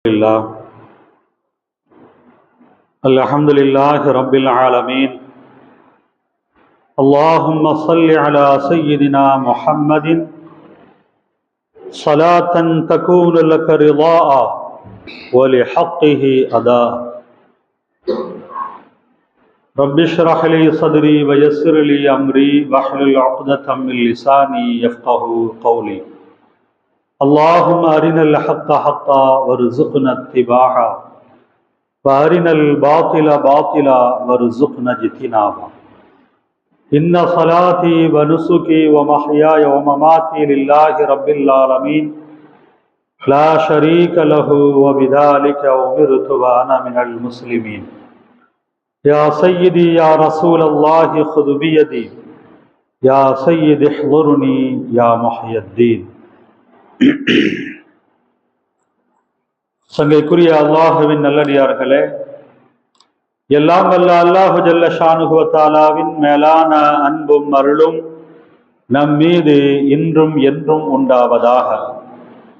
لله الحمد لله رب العالمين اللهم صل على سيدنا محمد صلاة تكون لك رضاء ولحقه أداء رب اشرح لي صدري ويسر لي أمري واحلل عقدة من لساني يفقهوا قولي اللهم أرنا الحق حقا وارزقنا اتباعه وأرنا الباطل باطلا وارزقنا اجتنابه إن صلاتي ونسكي ومحياي ومماتي لله رب العالمين لا شريك له وبذلك أمرت وأنا من المسلمين يا سيدي يا رسول الله خذ بيدي يا سيدي احضرني يا محي الدين. சங்கைக்குரிய அல்லாஹுவின் நல்லடியார்களே, எல்லாம் வல்ல அல்லாஹு ஜல்ல ஷானுஹு வ தஆலாவின் மேலான அன்பும் அருளும் நம் மீது இன்றும் என்றும் உண்டாவதாக.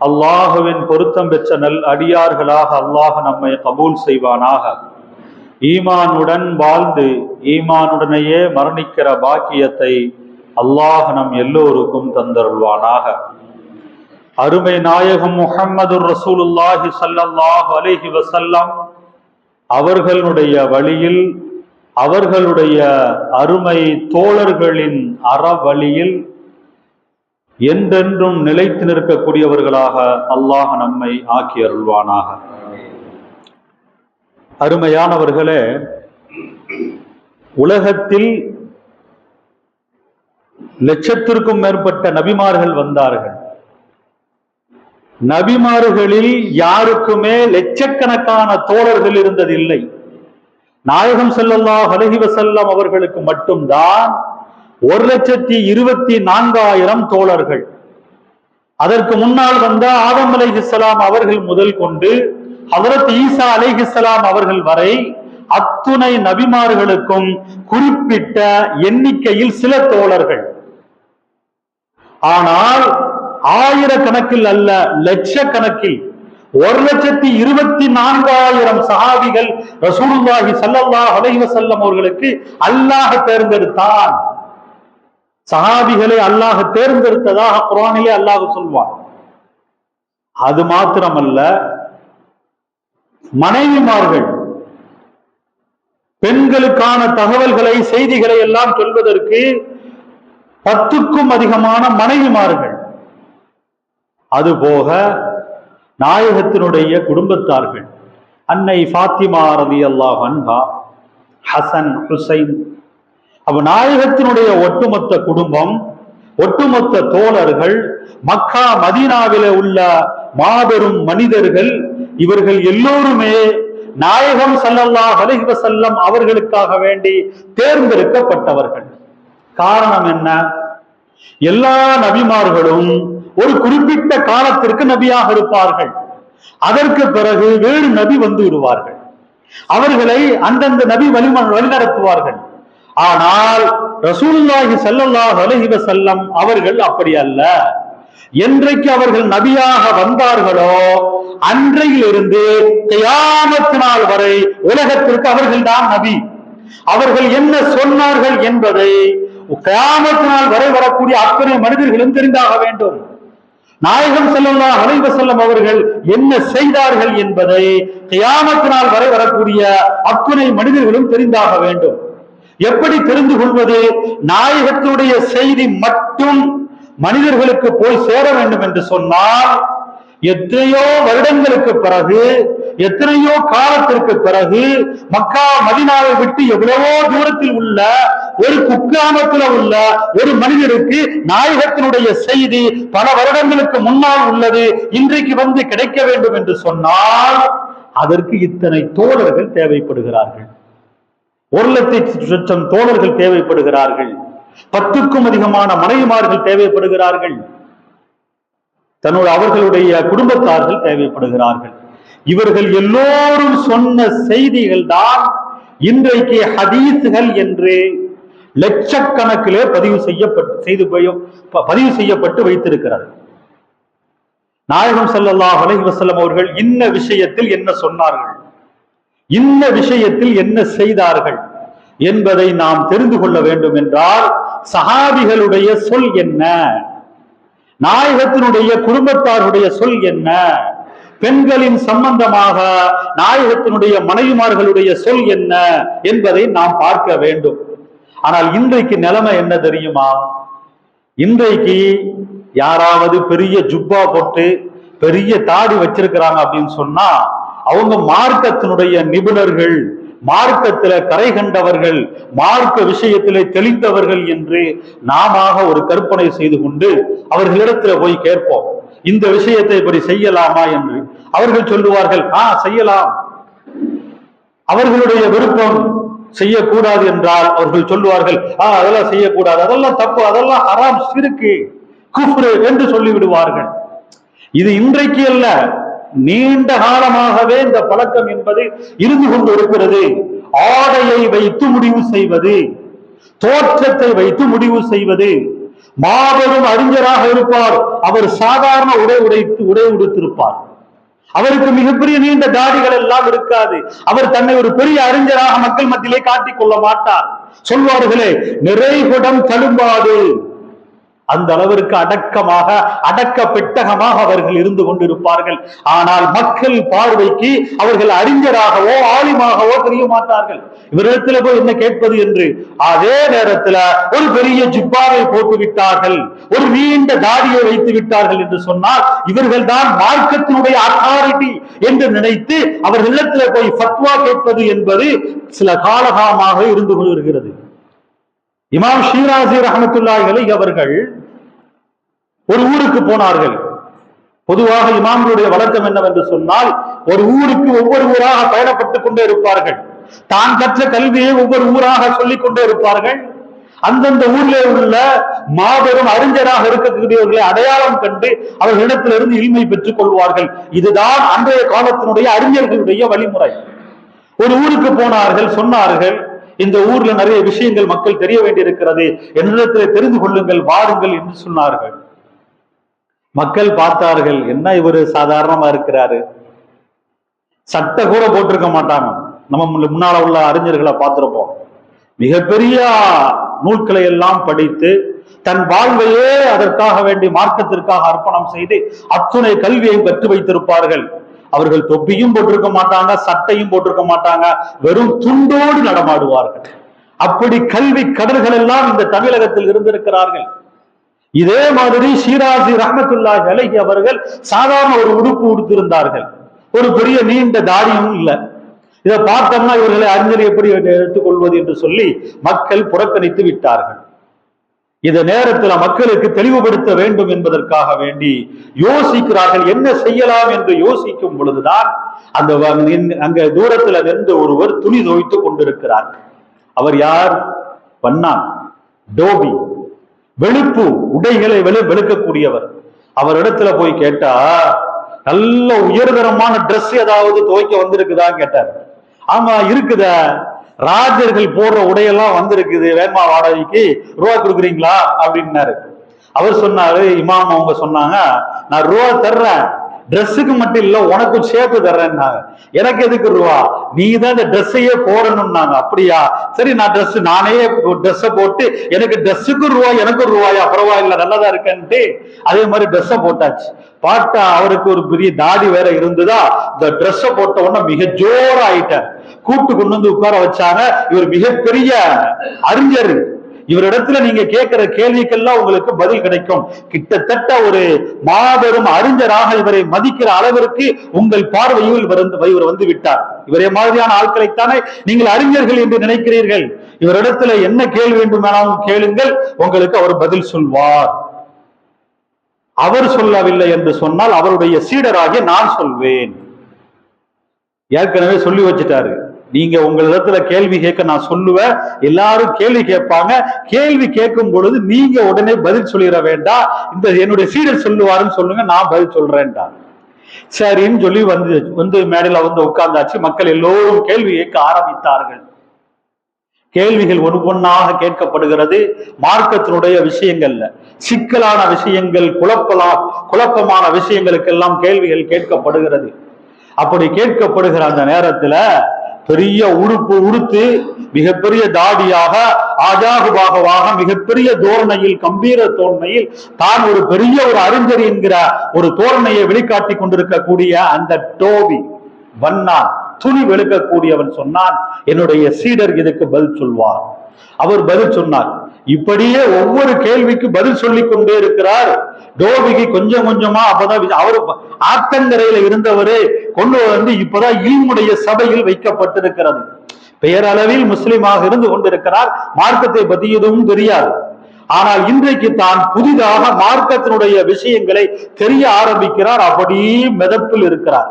அல்லாஹுவின் பொருத்தம் பெற்ற நல் அடியார்களாக அல்லாஹ் நம்மை கபூல் செய்வானாக. ஈமானுடன் வாழ்ந்து ஈமானுடனேயே மரணிக்கிற பாக்கியத்தை அல்லாஹ் நம் எல்லோருக்கும் தந்தருள்வானாக. அருமை நாயகம் முஹம்மது ரசூலுல்லாஹி ஸல்லல்லாஹு அலைஹி வஸல்லம் அவர்களுடைய வழியில், அவர்களுடைய அருமை தோழர்களின் அறவழியில் என்றென்றும் நிலைத்து நிற்கக்கூடியவர்களாக அல்லாஹ் நம்மை ஆக்கி அருள்வானாக. அருமையானவர்களே, உலகத்தில் லட்சத்திற்கும் மேற்பட்ட நபிமார்கள் வந்தார்கள். நபிமார்களில் யாருக்குமே லட்சக்கணக்கான தோழர்கள் இருந்ததில்லை. நாயகம் ஸல்லல்லாஹு அலைஹி வஸல்லம் அவர்களுக்கு மட்டும்தான் 1,24,000 தோழர்கள். அதற்கு முன்னால் வந்த ஆதம் அலைஹிஸ்ஸலாம் அவர்கள் முதல் கொண்டு ஹஜ்ரத் ஈசா அலைஹிஸ்ஸலாம் அவர்கள் வரை அத்துணை நபிமார்களுக்கும் குறிப்பிட்ட எண்ணிக்கையில் சில தோழர்கள். ஆனால் ஆயிரக்கணக்கில் அல்ல, லட்சக்கணக்கில் 1,24,000 சஹாபிகள் ரசூலுல்லாஹி ஸல்லல்லாஹு அலைஹி வஸல்லம் அவர்களுக்கு அல்லாஹ் தேர்ந்தெடுத்தான். சஹாபிகளை அல்லாஹ் தேர்ந்தெடுத்ததாக குர்ஆனிலே அல்லாஹ் சொல்வான். அது மாத்திரமல்ல, மனைவிமார்கள், பெண்களுக்கான தகவல்களை செய்திகளை எல்லாம் சொல்வதற்கு 10க்கும் அதிகமான மனைவிமார்கள். அதுபோக நாயகத்தினுடைய குடும்பத்தார்கள், அன்னை ஃபாத்திமா ரலியல்லாஹு அன்ஹா, ஹசன், ஹுசைன், அப்ப நாயகத்தினுடைய ஒட்டுமொத்த குடும்பம், ஒட்டுமொத்த தோழர்கள், மக்கா மதீனாவிலே உள்ள மாபெரும் மனிதர்கள், இவர்கள் எல்லோருமே நாயகம் ஸல்லல்லாஹு அலைஹி வஸல்லம் அவர்களுக்காக வேண்டி தேர்ந்தெடுக்கப்பட்டவர்கள். காரணம் என்ன? எல்லா நபிமார்களும் ஒரு குறிப்பிட்ட காலத்திற்கு நபியாக இருப்பார்கள். அதற்கு பிறகு வேறு நபி வந்து விடுவார்கள். அவர்களை அந்தந்த நபி வழிநடத்துவார்கள். ஆனால் ரசூலுல்லாஹி ஸல்லல்லாஹு அலைஹி வஸல்லம் அவர்கள் அப்படி அல்ல. என்றைக்கு அவர்கள் நபியாக வந்தார்களோ அன்றையிலிருந்து கியாமத் நாள் வரை உலகத்திற்கு அவர்கள் தான் நபி. அவர்கள் என்ன சொன்னார்கள் என்பதை கியாமத் நாள் வரை வரக்கூடிய அத்தனை மனிதர்களும் தெரிந்தாக வேண்டும். நாயகம் ஸல்லல்லாஹு அலைஹி வஸல்லம் அவர்கள் என்ன செய்தார்கள் என்பதை கியாமத் நாள் வரை வரக்கூடிய அத்தனை மனிதர்களும் தெரிந்தாக வேண்டும். எப்படி தெரிந்து கொள்வது? நாயகத்துடைய செய்தி மட்டும் மனிதர்களுக்கு போய் சேர வேண்டும் என்று சொன்னால், எத்தனையோ வருடங்களுக்கு பிறகு, எத்தனையோ காலத்திற்கு பிறகு மக்கா மதீனாவை விட்டு எவ்வளவோ தூரத்தில் உள்ள ஒரு குக்கிராமத்தில் உள்ள ஒரு மனிதருக்கு நாயகத்தினுடைய செய்தி பல வருடங்களுக்கு முன்னால் உள்ளது, இன்றைக்கு வந்து கிடைக்க வேண்டும் என்று சொன்னால் அதற்கு இத்தனை தோழர்கள் தேவைப்படுகிறார்கள். 1,00,000 தோழர்கள் தேவைப்படுகிறார்கள். 10க்கும் அதிகமான மனைவிமார்கள் தேவைப்படுகிறார்கள். அவர்களுடைய குடும்பத்தார்கள் தேவைப்படுகிறார்கள். இவர்கள் எல்லோரும் சொன்ன செய்திகள் தான் இன்றைக்கு ஹதீஸ்கள் என்று லட்சக்கணக்கிலே பதிவு செய்யப்பட்டு வைத்திருக்கிறார்கள். நாயகம் ஸல்லல்லாஹு அலைஹி வஸல்லம் அவர்கள் இன்ன விஷயத்தில் என்ன சொன்னார்கள், இன்ன விஷயத்தில் என்ன செய்தார்கள் என்பதை நாம் தெரிந்து கொள்ள வேண்டும் என்றால் சஹாபிகளுடைய சொல் என்ன, நாயகத்தினுடைய குடும்பத்தாருடைய சொல் என்ன, பெண்களின் சம்பந்தமாக நாயகத்தினுடைய மனைவிமார்களுடைய சொல் என்ன என்பதை நாம் பார்க்க வேண்டும். ஆனால் இன்றைக்கு நிலைமை என்ன தெரியுமா? இன்றைக்கு யாராவது பெரிய ஜுப்பா போட்டு பெரிய தாடி வச்சிருக்கிறாங்க அப்படின்னு சொன்னா அவங்க மார்க்கத்தினுடைய நிபுணர்கள், மார்க்கத்தில கரை கண்டவர்கள், மார்க்க விஷயத்திலே தெளிந்தவர்கள் என்று நாம ஒரு கற்பனை செய்து கொண்டு அவர்களிடத்துல போய் கேட்போம், இந்த விஷயத்தை இப்படி செய்யலாமா என்று. அவர்கள் சொல்லுவார்கள் செய்யலாம். அவர்களுடைய விருப்பம் செய்யக்கூடாது என்றால் அவர்கள் சொல்லுவார்கள் அதெல்லாம் செய்யக்கூடாது, அதெல்லாம் தப்பு, அதெல்லாம் ஹராம், ஷிர்க், குஃப்ர் என்று சொல்லிவிடுவார்கள். இது இன்றைக்கு அல்ல, நீண்ட காலமாகவே இந்த பழக்கம் என்பது இருந்து கொண்டு இருக்கிறது. ஆடையை வைத்து முடிவு செய்வது, தோற்றத்தை வைத்து முடிவு செய்வது. மாபெரும் அறிஞராக இருப்பார், அவர் சாதாரண உடை உடுத்திருப்பார், அவருக்கு மிகப்பெரிய நீண்ட தாடிகள் எல்லாம் இருக்காது, அவர் தன்னை ஒரு பெரிய அறிஞராக மக்கள் மத்தியிலே காட்டிக் கொள்ள மாட்டார். சொல்வார்களே நிறைகுடம் தழும்பாது, அந்த அளவிற்கு அடக்கமாக அடக்க பெட்டகமாக அவர்கள் இருந்து கொண்டிருப்பார்கள். ஆனால் மக்கள் பார்வைக்கு அவர்கள் அறிஞராகவோ ஆலிமாகவோ தெரிய மாட்டார்கள். இவரிடத்துல போய் என்ன கேட்பது என்று. அதே நேரத்தில் ஒரு பெரிய ஜிப்பாவை போட்டு விட்டார்கள், ஒரு நீண்ட தாடியை வைத்து விட்டார்கள் என்று சொன்னால் இவர்கள் தான் மார்க்கத்தினுடைய அத்தாரிட்டி என்று நினைத்து அவர்களிடத்துல போய் ஃபத்வா கேட்பது என்பது சில காலகாலமாக இருந்து கொண்டிருக்கிறது. இமாம் ஷீராசி ரஹ்மத்துல்லாஹி அலைஹி அவர்கள் ஒரு ஊருக்கு போனார்கள். பொதுவாக இமாம்களுடைய வழக்கம் என்னவென்று சொன்னால் ஒரு ஊருக்கு ஒவ்வொரு ஊராக பயணப்பட்டுக் கொண்டே இருப்பார்கள். தான் கற்ற கல்வியை ஒவ்வொரு ஊராக சொல்லிக் கொண்டே இருப்பார்கள். அந்தந்த ஊரிலே உள்ள மாபெரும் அறிஞராக இருக்கக்கூடியவர்களை அடையாளம் கண்டு அவர்களிடத்திலிருந்து இல்மை பெற்றுக் கொள்வார்கள். இதுதான் அன்றைய காலத்தினுடைய அறிஞர்களுடைய வழிமுறை. ஒரு ஊருக்கு போனார்கள், சொன்னார்கள் இந்த ஊர்ல நிறைய விஷயங்கள் மக்கள் தெரிய வேண்டியிருக்கிறது, என்னிடத்தில் தெரிந்து கொள்ளுங்கள், வாருங்கள் என்று சொன்னார்கள். மக்கள் பார்த்தார்கள், என்ன இவரு சாதாரணமா இருக்கிறாரு, சட்டை கூட போட்டிருக்க மாட்டாங்க. நம்ம முன்னால உள்ள அறிஞர்களை பார்த்திருப்போம், மிகப்பெரிய நூல்களை எல்லாம் படித்து தன் வாழ்வையே அதற்காக வேண்டி மார்க்கத்திற்காக அர்ப்பணம் செய்து அத்துணை கல்வியை கற்று வைத்திருப்பார்கள். அவர்கள் தொப்பியும் போட்டிருக்க மாட்டாங்க, சட்டையும் போட்டிருக்க மாட்டாங்க, வெறும் துண்டோடு நடமாடுவார்கள். அப்படி கல்வி கடல்கள் எல்லாம் இந்த தமிழகத்தில் இருந்திருக்கிறார்கள். இதே மாதிரி ஷீராசி ரஹ்மத்துல்லாஹி அலைஹி அவர்கள் சாதாரண ஒரு உடுப்பு உடுத்திருந்தார்கள், ஒரு பெரிய நீண்ட தாடியும் இல்லை. இதை பார்த்தோம்னா இவர்களை அறிஞர் எப்படி எடுத்துக்கொள்வது என்று சொல்லி மக்கள் புறக்கணித்து விட்டார்கள். இந்த நேரத்தில் மக்களுக்கு தெளிவுபடுத்த வேண்டும் என்பதற்காக வேண்டி யோசிக்கிறார்கள், என்ன செய்யலாம் என்று யோசிக்கும் பொழுதுதான் அந்த அங்க தூரத்துல நின்று ஒருவர் துணி துவைத்து கொண்டிருக்கிறார். அவர் யார்? வண்ணான், டோபி, வெளுப்பு உடைகளை வெளுக்கக்கூடியவர். அவரிடத்துல போய் கேட்டா, நல்ல உயர்தரமான டிரெஸ் ஏதாவது துவைக்க வந்திருக்குதா கேட்டார். ஆமா இருக்குத, ராஜர்கள் போடுற உடையெல்லாம் வந்திருக்குது, வேமா வாடகைக்கு ரூபா கொடுக்குறீங்களா அப்படின்னாரு. அவர் சொன்னாரு, இமாம் அவங்க சொன்னாங்க, நான் ரூபா தர்றேன், ட்ரெஸ்ஸுக்கு மட்டும் இல்ல உனக்கும் சேர்த்து தர்றேன்னாங்க. எனக்கு எதுக்கு ரூபா, நீ தான் இந்த ட்ரெஸ்ஸையே போடணும்னாங்க. அப்படியா, சரி நான் நானே ட்ரெஸ்ஸை போட்டு எனக்கு ட்ரெஸ்ஸுக்கு ரூபா எனக்கும் ரூபாயா, பரவாயில்ல நல்லதா இருக்கன்ட்டு அதே மாதிரி ட்ரெஸ்ஸை போட்டாச்சு. பாட்டா அவருக்கு ஒரு பெரிய தாடி வேற இருந்ததா, இந்த ட்ரெஸ்ஸை போட்ட உடனே மிக ஜோரா ஆயிட்டார். கூட்டு கொண்டு வந்து உட்கார வச்சாங்க. இவர் மிகப்பெரிய அறிஞர், இவரிடத்துல நீங்க கேட்கிற கேள்விக்கெல்லாம் உங்களுக்கு பதில் கிடைக்கும். கிட்டத்தட்ட ஒரு மாபெரும் அறிஞராக இவரை மதிக்கிற அளவிற்கு உங்கள் பார்வையில் இவர் வந்து விட்டார். இவரே மாதிரியான ஆட்களைத்தானே நீங்கள் அறிஞர்கள் என்று நினைக்கிறீர்கள். இவரிடத்துல என்ன கேள்வி வேண்டுமானாலும் கேளுங்கள், உங்களுக்கு அவர் பதில் சொல்வார். அவர் சொல்லவில்லை என்று சொன்னால் அவருடைய சீடராகிய நான் சொல்வேன். ஏற்கனவே சொல்லி வச்சுட்டாரு, நீங்க உங்களிடத்துல கேள்வி கேட்க நான் சொல்லுவேன், எல்லாரும் கேள்வி கேட்பாங்க, கேள்வி கேட்கும் பொழுது நீங்க உடனே பதில் சொல்லிட வேண்டாம், இந்த என்னுடைய சீடர் சொல்லுவாருன்னு சொல்லுங்க, நான் பதில் சொல்றேன்டா. சரின்னு சொல்லி வந்து மேடையில வந்து உட்கார்ந்தாச்சு. மக்கள் எல்லோரும் கேள்வி கேட்க ஆரம்பித்தார்கள். கேள்விகள் ஒவ்வொன்றாக கேட்கப்படுகிறது. மார்க்கத்தினுடைய விஷயங்கள்ல சிக்கலான விஷயங்கள், குழப்பமான விஷயங்களுக்கெல்லாம் கேள்விகள் கேட்கப்படுகிறது. அப்படி கேட்கப்படுகிற அந்த நேரத்துல பெரிய உடுப்பு உடுத்து, மிகப்பெரிய தாடியாக, ஆஜாகுபாகவாக, மிகப்பெரிய தோரணையில், கம்பீர தோரணையில், தான் ஒரு பெரிய ஒரு அறிஞர் என்கிற ஒரு தோரணையை வெளிக்காட்டி கொண்டிருக்கக்கூடிய அந்த டோபி வண்ணான், துணி வெளுக்கக்கூடியவன் சொன்னான், என்னுடைய சீடர் இதுக்கு பதில் சொல்வார். அவர் பதில் சொன்னார். இப்படியே ஒவ்வொரு கேள்விக்கு பதில் சொல்லிக் கொண்டே இருக்கிறார். டோபிக்கு கொஞ்சம் கொஞ்சமா அப்பதான் அவர் ஆத்தங்கரையில இருந்தவரே கொண்டு வந்து இப்பதான் இல்முடைய சபையில் வைக்கப்பட்டிருக்கிறது. பெயரளவில் முஸ்லிமாக இருந்து கொண்டிருக்கிறார். மார்க்கத்தை பத்தி எதுவும் தெரியாது. ஆனால் இன்றைக்கு தான் புதிதாக மார்க்கத்தினுடைய விஷயங்களை தெரிய ஆரம்பிக்கிறார். அப்படியே மெதப்பில் இருக்கிறார்.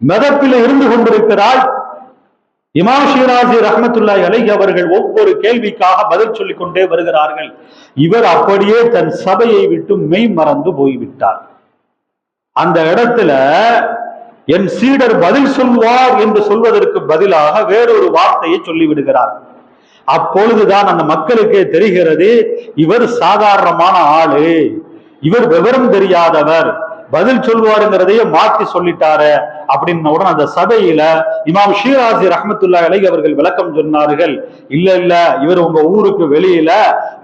மெதப்பில் இருந்து கொண்டிருக்கிறார். இமாம் ஷிராசி ரஹ்மத்துல்லாஹி அலைஹி அவர்கள் ஒவ்வொரு கேள்விக்காக பதில் சொல்லிக் கொண்டே வருகிறார்கள். இவர் அப்படியே தன் சபையை விட்டு மெய் மறந்து போய்விட்டார். அந்த இடத்துல என் சீடர் பதில் சொல்வார் என்று சொல்வதற்கு பதிலாக வேறொரு வார்த்தையை சொல்லிவிடுகிறார். அப்பொழுதுதான் அந்த மக்களுக்கே தெரிகிறது, இவர் சாதாரணமான ஆளு, இவர் விவரம் தெரியாதவர், பதில் சொல்வாருங்கிறதையே மாத்தி சொல்லிட்டாரு அப்படின்ன உடனே அந்த சபையில இமாம் ஷிராசி ரஹ்மத்துல்லாஹி அலைஹி அவர்கள் விளக்கம் சொன்னார்கள். இல்ல இல்ல, இவர் உங்க ஊருக்கு வெளியில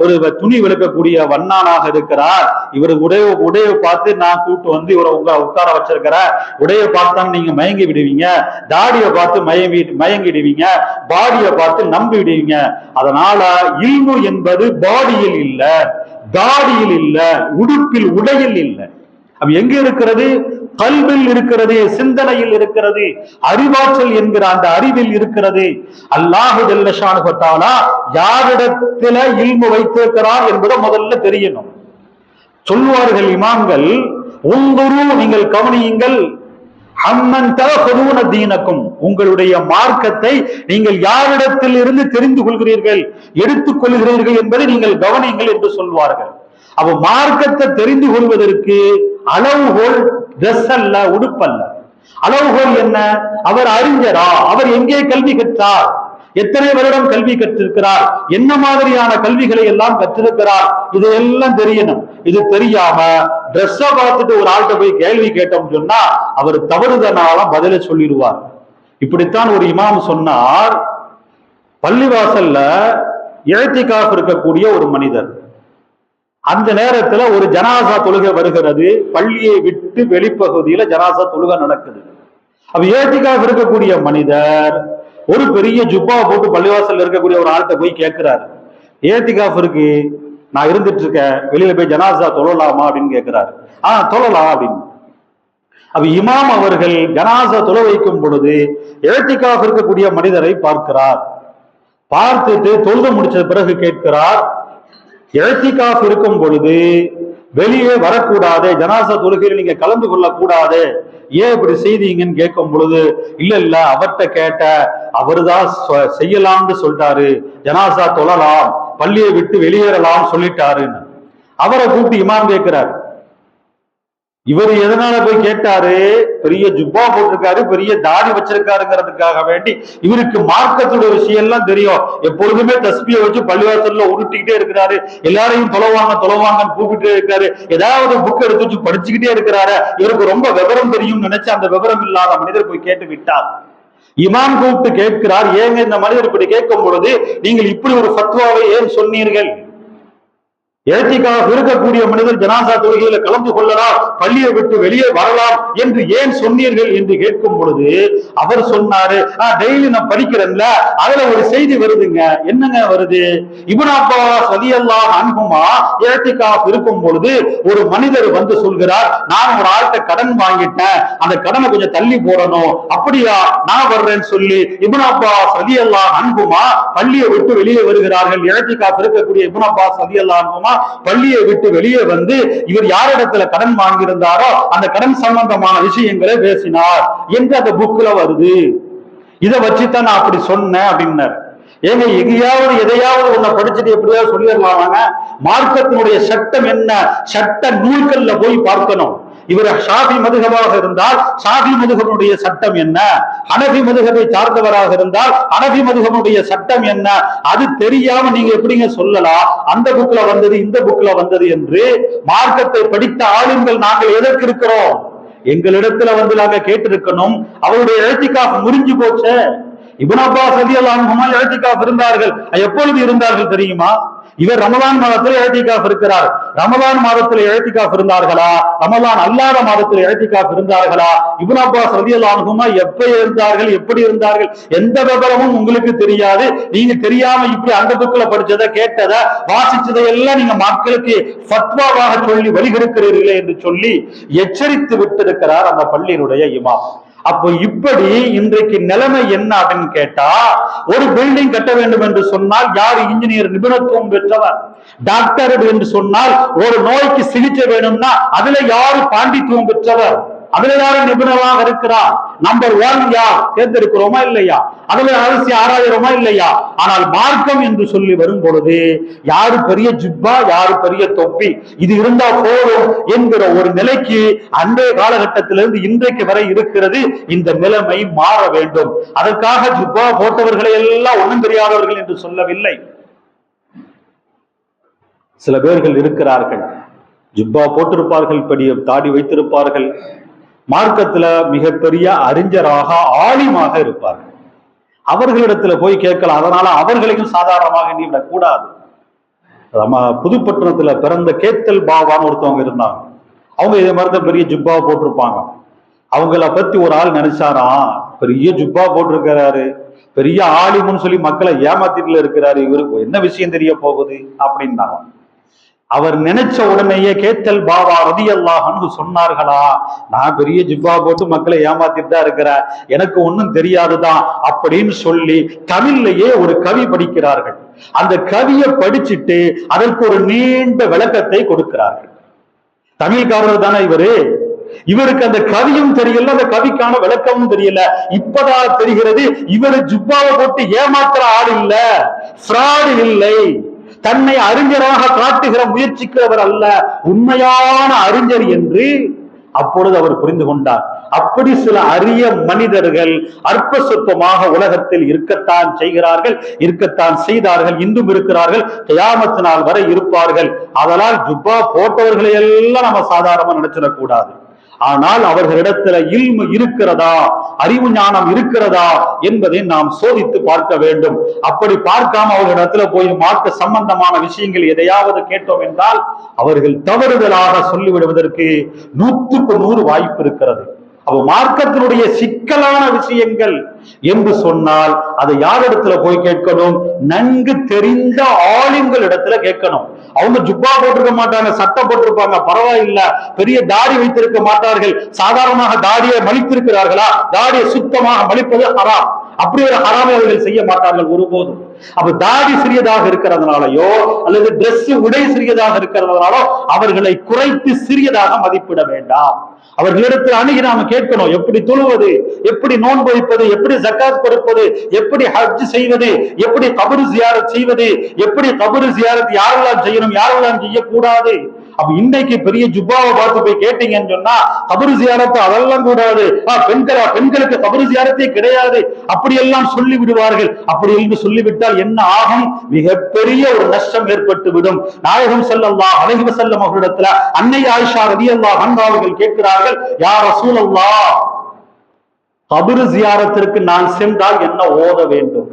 ஒரு துணி விளக்கக்கூடிய வண்ணானாக இருக்கிறார். இவர் உடைய பார்த்து நான் கூட்டு வந்து இவரை உட்கார வச்சிருக்கிற, உடைய பார்த்தா நீங்க மயங்கி விடுவீங்க, தாடியை பார்த்து மயங்கிடுவீங்க, பாடியை பார்த்து நம்பி விடுவீங்க. அதனால இல்மு என்பது பாடியில் இல்ல, தாடியில் இல்ல, உடுப்பில், உடையில் இல்லை. எங்க இருக்கிறது? கல்வில் இருக்கிறது, சிந்தனையில் இருக்கிறது, அறிவாற்றல் என்கிற அந்த அறிவில் இருக்கிறது. அல்லாஹு ஜல்ல ஷானஹு வ தஆலா யாரிடத்துல இல்மு வைத்திருக்கிறார் என்பதை முதல்ல தெரியணும். சொல்வார்கள் இமாம்கள், உங்குரு, நீங்கள் கவனியுங்கள், அம்மன் தஅஹுதுன தீனக்கும், உங்களுடைய மார்க்கத்தை நீங்கள் யாரிடத்தில் இருந்து தெரிந்து கொள்கிறீர்கள், எடுத்துக் கொள்கிறீர்கள் என்பதை நீங்கள் கவனியுங்கள் என்று சொல்வார்கள். அப்ப மார்க்கத்தை தெரிந்து கொள்வதற்கு அளவுகோல் ட்ரெஸ் அல்ல, உடுப்பல்ல. அளவுகோல் என்ன? அவர் அறிஞரா, அவர் எங்கே கல்வி கற்றார், எத்தனை வருடம் கல்வி கற்றிருக்கிறார், என்ன மாதிரியான கல்விகளை எல்லாம் கற்றிருக்கிறார், இதையெல்லாம் தெரியணும். இது தெரியாம ட்ரெஸ்ஸ பார்த்துட்டு ஒரு ஆள்கிட்ட போய் கேள்வி கேட்டோம் சொன்னா அவர் தவறுதனால பதில சொல்லிடுவார். இப்படித்தான் ஒரு இமாம் சொன்னார். பள்ளிவாசல்ல இஅ்திகாஃப் இருக்கக்கூடிய ஒரு மனிதர், அந்த நேரத்துல ஒரு ஜனாசா தொழுகை வருகிறது. பள்ளியை விட்டு வெளிப்பகுதியில ஜனாசா தொழுகை நடக்குது. அப்ப இஅ்திகாஃப் இருக்கக்கூடிய மனிதர் ஒரு பெரிய ஜுப்பா போட்டு பள்ளிவாசல் இருக்கக்கூடிய ஒரு ஆள்கிட்ட போய் கேட்கிறாரு, இஅ்திகாஃப் இருக்கு, நான் இருந்துட்டு இருக்கேன், வெளியில போய் ஜனாசா தொழலாமா அப்படின்னு கேட்கிறாரு. தொழலாம் அப்படின்னு. அப்ப இமாம் அவர்கள் ஜனாசா தொழ வைக்கும் பொழுது இஅ்திகாஃப் இருக்கக்கூடிய மனிதரை பார்க்கிறார். பார்த்துட்டு தொழுது முடிச்ச பிறகு கேட்கிறார், இஅ்திகாஃப் இருக்கும் பொழுது வெளியே வரக்கூடாது, ஜனாசா தொழுகையில் நீங்க கலந்து கொள்ள கூடாது, ஏன் இப்படி செய்தீங்கன்னு கேட்கும் பொழுது, இல்ல அவர்கிட்ட கேட்ட, அவருதான் செய்யலாம்னு சொல்லிட்டாரு, ஜனாசா தொழலாம், பள்ளியை விட்டு வெளியேறலாம் சொல்லிட்டாருன்னு. அவரை கூப்பிட்டு இமாம் கேட்கிறாரு, இவர் எதனால போய் கேட்டாரு? பெரிய ஜுப்பா போட்டிருக்காரு, பெரிய தாடி வச்சிருக்காருங்கிறதுக்காக வேண்டி இவருக்கு மார்க்கத்துடைய விஷயம் எல்லாம் தெரியும். எப்பொழுதுமே தஸ்பியை வச்சு பள்ளிவாசல்ல உருட்டிக்கிட்டே இருக்கிறாரு, எல்லாரையும் தொலைவாங்கன்னு கூப்பிட்டே இருக்காரு, ஏதாவது புக் எடுத்து வச்சு படிச்சுக்கிட்டே இருக்கிறாரு, இவருக்கு ரொம்ப விவரம் தெரியும் நினைச்சு அந்த விவரம் இல்லாத மனிதர் போய் கேட்டு விட்டார். இமாம் கூப்பிட்டு கேட்கிறார், ஏங்க இந்த மனிதர் இப்படி கேட்கும் பொழுது நீங்கள் இப்படி ஒரு ஃபத்வாவை ஏன் சொன்னீர்கள்? இஅ்திகாஃப் இருக்கக்கூடிய மனிதர் ஜனாசா தொழுகையில கலந்து கொள்ளலாம், பள்ளியை விட்டு வெளியே வரலாம் என்று ஏன் சொன்னீர்கள் என்று கேட்கும் பொழுது அவர் சொன்னாரு, டெய்லி நான் படிக்கிறேன்ல, அதுல ஒரு செய்தி வருதுங்க. என்னங்க வருது? இப்னு அப்பாஸ் ரலியல்லாஹு அன்ஹுமா இஅ்திகாஃப் இருக்கும் பொழுது ஒரு மனிதர் வந்து சொல்கிறார், நான் ஒரு ஆள்கிட்ட கடன் வாங்கிட்டேன், அந்த கடனை கொஞ்சம் தள்ளி போடணும், அப்படியா, நான் வர்றேன்னு சொல்லி இப்னு அப்பாஸ் ரலியல்லாஹு அன்ஹுமா பள்ளியை விட்டு வெளியே வருகிறார்கள். இஅ்திகாஃப் இருக்கக்கூடிய இப்னு அப்பாஸ் ரலியல்லாஹு அன்ஹுமா பள்ளியை விட்டு வெளியே வந்து இவர் யாரிடத்துல கடன் வாங்கியிருந்தாரோ அந்த கடன் சம்பந்தமான விஷயங்களை பேசினார் என்று அந்த புக்ல வருது. இதை வச்சுதான் நான் அப்படி சொன்னேன் அப்படின்னாரு. ஏங்க, எதையாவது ஒன்ன படிச்சுட்டு எப்படியாவது சொல்லிடலாமாங்க? மார்க்கத்தினுடைய சட்டம் என்ன? சட்ட நூல்கள்ல போய் பார்க்கணும். இவர் ஷாஃபி மதுஹபாக இருந்தால் ஷாஃபி மதுஹபுடைய சட்டம் என்ன, ஹனஃபி மதுஹபை சார்ந்தவராக இருந்தால் ஹனஃபி மதுஹபுடைய சட்டம் என்ன, அது தெரியாம நீங்க எப்படிங்க சொல்லலாம் அந்த புக்ல வந்தது இந்த புக்ல வந்தது என்று? மார்க்கத்தை படித்த ஆளுங்கள் நாங்கள் எதற்கு இருக்கிறோம்? எங்களிடத்துல வந்து நாங்க கேட்டிருக்கணும். அவருடைய இழ்த்திகாஃப் முறிஞ்சு போச்சு. இப்னு அப்பாஸ் ரலியல்லாஹு அன்ஹுமா இழ்திகாஃப் இருந்தார்கள். எப்பொழுது இருந்தார்கள் தெரியுமா? இவர் ரமலான் மாதத்தில் இழ்திகாஃப் இருக்கிறார். ரமலான் மாதத்தில் இழ்திகாஃப் இருந்தார்களா, ரமலான் அல்லாத மாதத்தில் இழ்திகாஃப் இருந்தார்களா? இப்னு அப்பாஸ் ரலியல்லாஹு அன்ஹுமா எப்ப இருந்தார்கள், எப்படி இருந்தார்கள், எந்த விவரமும் உங்களுக்கு தெரியாது. நீங்க தெரியாம இப்படி அந்த புக்ல படிச்சதை கேட்டதை வாசிச்சதை எல்லாம் நீங்க மக்களுக்கு ஃபத்வாவாக சொல்லி வழிகெடுக்கிறீர்களே என்று சொல்லி எச்சரித்து விட்டிருக்கிறார் அந்த பள்ளியினுடைய இமாம். அப்போ இப்படி இன்றைக்கு நிலைமை என்ன அப்படின்னு கேட்டா, ஒரு பில்டிங் கட்ட வேண்டும் என்று சொன்னால் யார் இன்ஜினியர் நிபுணத்துவம் பெற்றவர்? டாக்டர் என்று சொன்னால் ஒரு நோய்க்கு சிகிச்சை வேணும்னா அதுல யாரு பாண்டித்துவம் பெற்றவர்? அதுல யாரு நிபுணராக இருக்கிறார்? நம்பர் 1 யார் தேர்ந்தெடுக்கிறோமா இல்லையா? அதுல அரசு ஆராயிரமா இல்லையா? ஆனால் மார்க்கம் என்று சொல்லி வரும் பொழுது யாரு பெரிய ஜிப்பா, யாரு பெரிய தொப்பி, இது இருந்தா போதும் என்கிற ஒரு நிலைக்கு அன்றைய காலகட்டத்திலிருந்து இன்றைக்கு வரை இருக்கிறது. இந்த நிலைமை மாற வேண்டும். அதற்காக ஜிப்பா போட்டவர்களை எல்லாம் ஒன்றும் தெரியாதவர்கள் என்று சொல்லவில்லை. சில பேர்கள் இருக்கிறார்கள், ஜிப்பா போட்டிருப்பார்கள், பெரிய தாடி வைத்திருப்பார்கள், மார்க்கத்துல மிகப்பெரிய அறிஞராக ஆலிமாக இருப்பார்கள். அவர்களிடத்துல போய் கேட்கலாம். அதனால அவர்களையும் சாதாரணமாக எண்ணிவிடக் கூடாது. நம்ம புதுப்பட்டினத்துல பிறந்த கேத்தல் பாபான்னு ஒருத்தவங்க இருந்தாங்க. அவங்க இதே மாதிரிதான் பெரிய ஜுப்பா போட்டிருப்பாங்க. அவங்கள பத்தி ஒரு ஆள் நினைச்சாராம், பெரிய ஜுப்பா போட்டிருக்கிறாரு, பெரிய ஆலிமுன்னு சொல்லி மக்களை ஏமாத்திட்டுல இருக்கிறாரு, இவருக்கு என்ன விஷயம் தெரிய போகுது அப்படின்னாங்க. அவர் நினைச்ச உடனேயே கேத்தல் பாபா ரலியல்லாஹு அன்ஹு சொன்னார்களா, நான் பெரிய ஜிப்பா போட்டு மக்களை ஏமாத்திட்டு தான் இருக்கிறேன், எனக்கு ஒன்னும் தெரியாதுதான் அப்படின்னு சொல்லி தமிழ்லயே ஒரு கவி படிக்கிறார்கள். அந்த கவியை படிச்சுட்டு அதற்கு ஒரு நீண்ட விளக்கத்தை கொடுக்கிறார்கள். தமிழ்காரர் தானே இவரு, இவருக்கு அந்த கவியும் தெரியல, அந்த கவிக்கான விளக்கமும் தெரியல. இப்பதான் தெரிகிறது இவரு ஜிப்பாவை போட்டு ஏமாத்துற ஆள் இல்ல, ஃப்ராட் இல்லை, தன்னை அறிஞராக காட்டுகிற முயற்சிக்கிறவர் அல்ல, உண்மையான அறிஞர் என்று அப்பொழுது அவர் புரிந்து கொண்டார். அப்படி சில அரிய மனிதர்கள் அற்ப சொற்பமாக உலகத்தில் இருக்கத்தான் செய்கிறார்கள், இருக்கத்தான் செய்தார்கள், இன்றும் இருக்கிறார்கள், கியாமத் நாள் வரை இருப்பார்கள். அதனால் ஜுப்பா போட்டவர்களை எல்லாம் நம்ம சாதாரணமா நினைச்சிடக்கூடாது. ஆனால் அவர்களிடத்துல இல்மு இருக்கிறதா, அறிவு ஞானம் இருக்கிறதா என்பதை நாம் சோதித்து பார்க்க வேண்டும். அப்படி பார்க்காம அவர்களிடத்துல போய் மார்க்க சம்பந்தமான விஷயங்கள் எதையாவது கேட்டோம் என்றால் அவர்கள் தவறுதலாக சொல்லிவிடுவதற்கு 100க்கு 100 வாய்ப்பு இருக்கிறது. அப்ப மார்க்கத்தினுடைய சிக்கலான விஷயங்கள் என்று சொன்னால் அதை யாரிடத்துல போய் கேட்கணும்? நன்கு தெரிந்த ஆளுங்கள் இடத்துல கேட்கணும். அவங்க ஜுப்பா போட்டிருக்க மாட்டாங்க, சட்டம் போட்டிருப்பாங்க, பரவாயில்ல, பெரிய தாடி வைத்திருக்க மாட்டார்கள், சாதாரணமாக தாடியை மலித்திருக்கிறார்களா, தாடியை சுத்தமாக மலிப்பது ஹராம், அப்படி ஒரு ஹராமை அவர்கள் செய்ய மாட்டார்கள் ஒருபோதும். அப்ப தாடி சிறியதாக இருக்கிறதுனாலயோ அல்லது டிரெஸ் உடை சிறியதாக இருக்கிறதுனாலோ அவர்களை குறைத்து சிறியதாக மதிப்பிட வேண்டாம். அவர்களிடத்தில் அணுகி நாம கேட்கணும், எப்படி தொழுவது, எப்படி நோன்பு வைப்பது, எப்படி ஜக்காத் கொடுப்பது, எப்படி ஹஜ் செய்வது, எப்படி கபரு ஜியாரத் செய்வது, எப்படி கபரு ஜியாரத் யாரெல்லாம் செய்யணும், யாரெல்லாம் செய்யக்கூடாது. அப்ப இன்னைக்கு பெரிய ஜுப்பாவை பார்த்து போய் கேட்டீங்கன்னு சொன்னா கபரு ஜியாரத்து அதெல்லாம் கூடாது, பெண்களுக்கு கபரு ஜியாரத்தே கிடையாது, அப்படியெல்லாம் சொல்லி விடுவார்கள். அப்படி என்று சொல்லிவிட்டால் என்ன ஆகும்? மிகப்பெரிய ஒரு நஷ்டம் ஏற்பட்டு விடும். நாயகம் ஸல்லல்லாஹு அலைஹி வஸல்லம் அவர்களிடத்துல அன்னை ஆயிஷா ரலியல்லாஹு அன்ஹா அவர்கள் கேட்கிறார்கள், யா ரசூலல்லாஹ், கபரு ஜியாரத்திற்கு நான் சென்றால் என்ன ஓத வேண்டும்?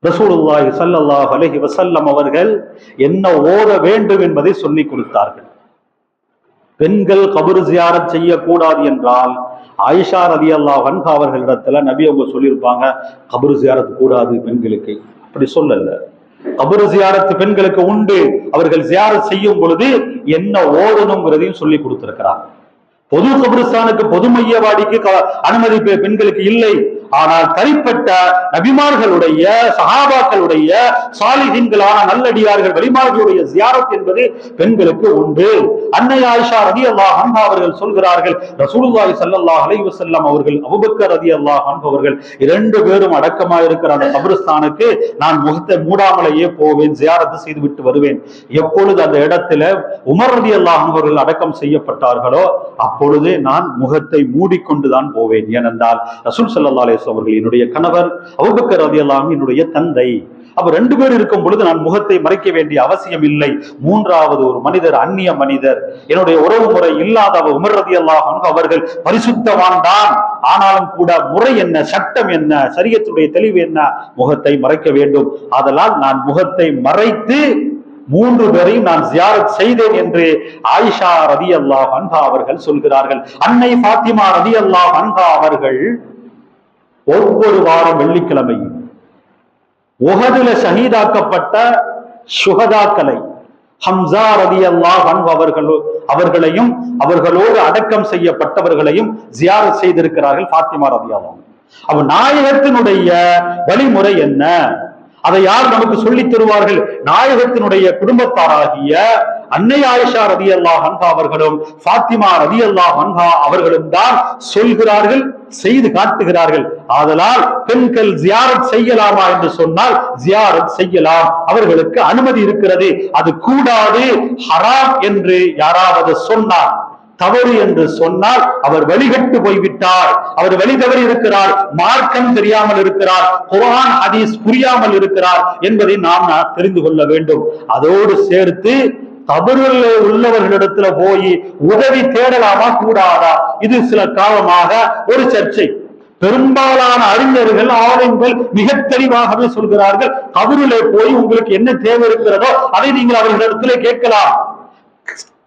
ரசூலுல்லாஹி ஸல்லல்லாஹு அலைஹி வஸல்லம் அவர்கள் என்ன ஓத வேண்டும் என்பதை சொல்லி கொடுத்தார்கள். பெண்கள் கபர் ஜியாரத் செய்யக்கூடாது என்றால் ஆயிஷா ரலியல்லாஹு அன்ஹா அவர்களிடத்துல நபி அவங்க சொல்லியிருப்பாங்க, கபர் ஜியாரத் கூடாது பெண்களுக்கு, அப்படி சொல்லல. கபர் ஜியாரத் பெண்களுக்கு உண்டு, அவர்கள் ஜியாரத் செய்யும் பொழுது என்ன ஓதணுங்கிறதையும் சொல்லி கொடுத்திருக்கிறார். பொது கபிரிஸ்தானுக்கு, பொது மையவாடிக்கு அனுமதி பெண்களுக்கு இல்லை. ஆனால் தனிப்பட்ட நபிமார்களுடைய, சஹாபாக்களுடைய, சாலிஹீன்களான நல்லடியார்கள் வலிமார்களுடைய ஜியாரத் என்பது பெண்களுக்கு உண்டு. அன்னை ஆயிஷா ரலியல்லாஹு அன்ஹா அவர்கள் சொல்கிறார்கள், ரசூலுல்லாஹி ஸல்லல்லாஹு அலைஹி வஸல்லம் அவர்கள், அபூபக்கர் ரலியல்லாஹு அன்ஹு அவர்கள் 2 பேரும் அடக்கமா இருக்கிற அந்த கபிரஸ்தானுக்கு நான் முகத்தை மூடாமலேயே போவேன், ஜியாரத் செய்து விட்டு வருவேன். எப்பொழுது அந்த இடத்துல உமர் ரலியல்லாஹு அன்ஹு அவர்கள் அடக்கம் செய்யப்பட்டார்களோ அப்பொழுதே நான் முகத்தை மூடிக்கொண்டுதான் போவேன். ஏனென்றால் ரசூல் ஸல்லல்லாஹு அலைஹி வஸல்லம் அவர்கள் என்னுடைய கணவர், அபூபக்கர் ரலியல்லாஹு அன்ஹு என்னுடைய தந்தை. அப்ப 2 பேர் இருக்கும் பொழுது நான் முகத்தை மறைக்க வேண்டிய அவசியம் இல்லை. 3வது ஒரு மனிதர், அந்நிய மனிதர், என்னுடைய உறவு முறை இல்லாத உமர் ரலியல்லாஹு அன்ஹு அவர்கள் பரிசுத்தவான் தான். ஆனாலும் கூட முறை என்ன, சட்டம் என்ன, ஷரியத்துடைய தெளிவு என்ன, முகத்தை மறைக்க வேண்டும். அதனால் நான் முகத்தை மறைத்து 3 பேரையும் நான் ஜியாரத் செய்தேன் என்று ஆயிஷா ரலியல்லாஹு அன்ஹா அவர்கள் சொல்கிறார்கள். அன்னை ஃபாத்திமா ரலியல்லாஹு அன்ஹா அவர்கள் ஒவ்வொரு வாரம் வெள்ளிக்கிழமையும் உஹதுல ஷஹீதாக்கப்பட்ட சுஹதாக்களை, ஹம்சா ரலியல்லாஹு அன்ஹு அவர்களையும் அவர்களோடு அடக்கம் செய்யப்பட்டவர்களையும் ஜியாரத் செய்திருக்கிறார்கள் ஃபாத்திமா ரலியல்லாஹு அன்ஹா. அப்ப நாயகத்தினுடைய வழிமுறை என்ன, அதை யார் நமக்கு சொல்லித் தருவார்கள்? நாயகத்தினுடைய குடும்பத்தாராகிய அன்னை ஆயிஷா ரலியல்லாஹு அன்ஹா அவர்களும் ஃபாத்திமா ரலியல்லாஹு அன்ஹா அவர்களும் தான் சொல்கிறார்கள், செய்து காட்டுகிறார்கள். ஆதலால் பெண்கள் ஜியாரத் செய்யலாமா என்று சொன்னால் ஜியாரத் செய்யலாம், அவர்களுக்கு அனுமதி இருக்கிறது. அது கூடாது, ஹராம் என்று யாராவது சொன்னார், தவறு என்று சொன்னால் அவர் வழிகட்டு போய்விட்டார், அவர் வழி தவறி இருக்கிறார், மார்க்கம் தெரியாமல் இருக்கிறார், குர்ஆன் ஹதீஸ் புரியாமல் இருக்கிறார் என்பதை நாம் தெரிந்து கொள்ள வேண்டும். அதோடு சேர்த்து தவறுல உள்ளவர்களிடத்துல போய் உதவி தேடலாமா கூடாதா, இது சில காலமாக ஒரு சர்ச்சை. பெரும்பாலான அறிஞர்கள், ஆளுங்கள் மிக தெளிவாகவே சொல்கிறார்கள், கபரிலே போய் உங்களுக்கு என்ன தேவை இருக்கிறதோ அதை நீங்கள் அவர்களிடத்திலே கேட்கலாம்.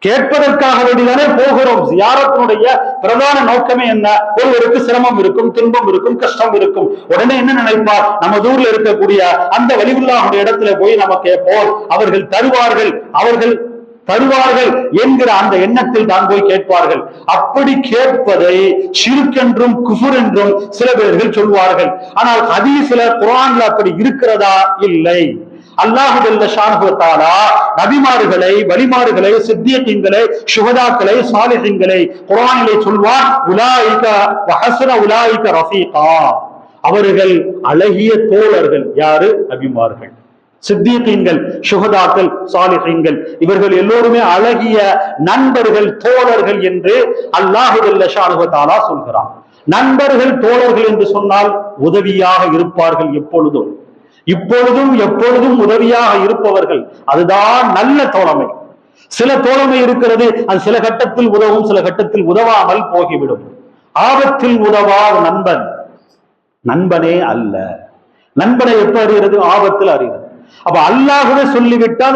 கேட்பதற்காக வேண்டிதானே போகிறோம். ஜியாரத்தினுடைய பிரதான நோக்கமே என்ன? ஒருவருக்கு சிரமம் இருக்கும், துன்பம் இருக்கும், கஷ்டம் இருக்கும். உடனே என்ன நினைப்பார்? நம்ம ஊர்ல இருக்கக்கூடிய அந்த வலியுல்லாஹுடைய இடத்துல போய் நம்ம கேட்போம், அவர்கள் தருவார்கள் என்கிற அந்த எண்ணத்தில் தான் போய் கேட்பார்கள். அப்படி கேட்பதை ஷிர்க் என்றும் குஃபர் என்றும் சில பேர்கள் சொல்வார்கள். ஆனால் ஹதீஸ்ல, குர்ஆன்ல அப்படி இருக்கிறதா? இல்லை. அல்லாஹ் ஜல்ல ஷானஹு வ தஆலா நபிமார்களை, வலிமார்களை, சித்தியீன்களை, ஷுஹதாக்களை, சாலிஹீன்களை குர்ஆனிலே சொல்வார், உலாயிக வ ஹஸன உலாயிக ரஃபீகா, அவர்கள் அழகிய தோழர்கள். யாரு? நபிமார்கள், சித்தியீன்கள், ஷுஹதாக்கள், சாலிஹீன்கள், இவர்கள் எல்லோருமே அழகிய நண்பர்கள், தோழர்கள் என்று அல்லாஹ் ஜல்ல ஷானஹு வ தஆலா சொல்கிறார். நண்பர்கள், தோழர்கள் என்று சொன்னால் உதவியாக இருப்பார்கள், இப்பொழுதும் எப்பொழுதும் உதவியாக இருப்பவர்கள். அதுதான் நல்ல தோழமை. சில தோழமை இருக்கிறது, அது சில கட்டத்தில் உதவும், சில கட்டத்தில் உதவாமல் போகிவிடும். ஆபத்தில் உதவாத நண்பனே அல்ல. நண்பனை எப்ப அறிகிறது? ஆபத்தில் அறிகிறது. அப்ப அல்லாஹ்வே சொல்லிவிட்டால்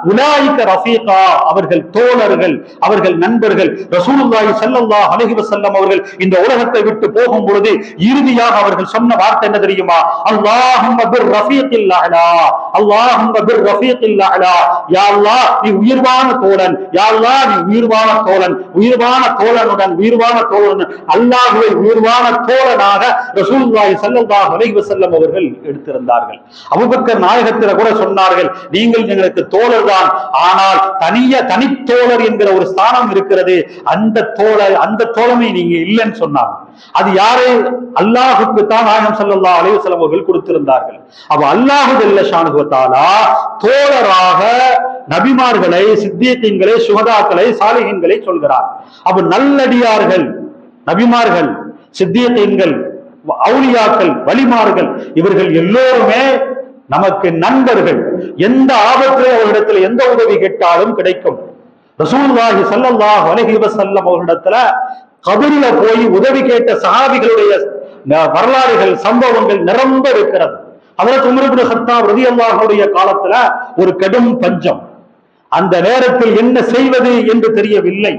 உலாயிக ரஃபீகா, அவர்கள் தோழர்கள், அவர்கள் நண்பர்கள். ரசூலுல்லாஹி ஸல்லல்லாஹு அலைஹி வஸல்லம் அவர்கள் இந்த உலகத்தை விட்டு போகும் பொழுது இறுதியாக அவர்கள் சொன்ன வார்த்தை என்ன தெரியுமா? அல்லாஹும்ம பிர் ரஃபீகில் அலா, அல்லாஹும்ம பிர் ரஃபீகில் அலா, யா அல்லாஹ் நீ உயிர்வான தோழன், யா அல்லாஹ் நீ உயிர்வான தோழன், உயிர்வான தோழனுடன் அல்லாஹ்வை உயிர்வான தோழனாக ரசூலுல்லாஹி ஸல்லல்லாஹு அலைஹி வஸல்லம் அவர்கள் எடுத்திருந்தார்கள். அபூபக்கர் நாயகத்தில கூட சொன்னார்கள், நீங்கள் எங்களுக்கு தோழர் தான், ஆனால் தனித்தோழர் என்கிற ஒரு ஸ்தானம் இருக்கிறது, அந்த தோழமை நீங்க இல்லைன்னு சொன்னாங்க. அது யாரை? அல்லாஹுக்கு தான் நாயகம் ஸல்லல்லாஹு அலைஹி வஸல்லம் அவர்கள் கொடுத்திருந்தார்கள். அப்ப அல்லாஹ் ஜல்ல ஷானஹு வ தஆலா தோழராக நபிமார்களை, சித்தியீன்களை, சுஹதாக்களை, சாலிஹீன்களை சொல்கிறார். அப்ப நல்லடியார்கள், நபிமார்கள், சித்தியீன்கள், அவுலியாக்கள், வலிமார்கள், இவர்கள் எல்லோருமே நமக்கு நண்பர்கள். எந்த ஆபத்திலே அவர்களிடத்தில் எந்த உதவி கேட்டாலும் கிடைக்கும். ரசூலுல்லாஹி ஸல்லல்லாஹு அலைஹி வஸல்லம் அவர்களிடத்துல கபரில போய் உதவி கேட்ட சஹாபிகளுடைய வரலாறுகள், சம்பவங்கள் நிரம்ப இருக்கிறது. ஹஜ்ரத் உமர் இப்னு கத்தாப் ரலியல்லாஹு அன்ஹுடைய காலத்துல ஒரு கடும் பஞ்சம். அந்த நேரத்தில் என்ன செய்வது என்று தெரியவில்லை.